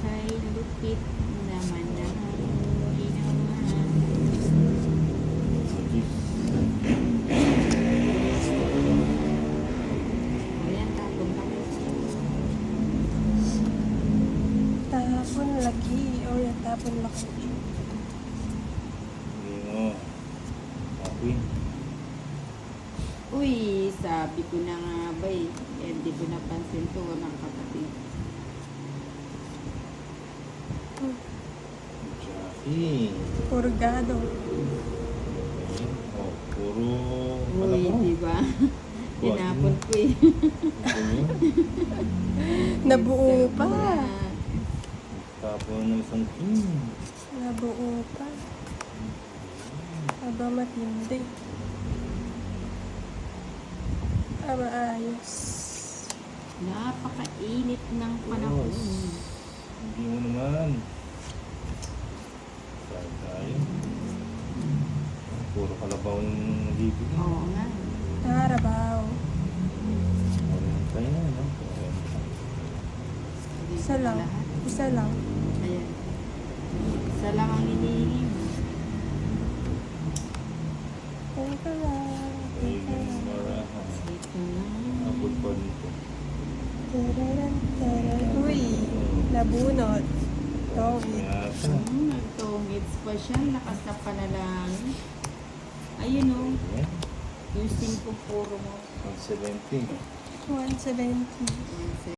Kay lupit naman na ginawa. Ayan, tapon kami. Tapon lagi. O yan, tapon laki. Hindi mo. Akwin. Uy, sabi ko na nga ba eh. Hindi ko napansin to, walang kapatid. Jackie. Purgado. Oh, puro Uy, diba? Tinapon ko eh. Nabuo pa. Tapon ng isang king. Nabuo pa. Aba matindi. Aba ayos. Napakainit ng panahon. Hindi mo naman. Tayo. Puro kalabaw ng bibig. Oo nga. Narabaw. Tayo na, no? Isa lang. Lahat. Isa lang. Ayan. Isa lang ang hinihingi mo. Teka lang. Ay, Teka lang. marahan. Ito na. Apple pa dito. Tararan, tararan. Uy, nabunot. Tawid. Yata. Nagtongits pa siya. Lakas na panalangin. Ayun o. Ayan. Yung 5 puro mo. 170. 170.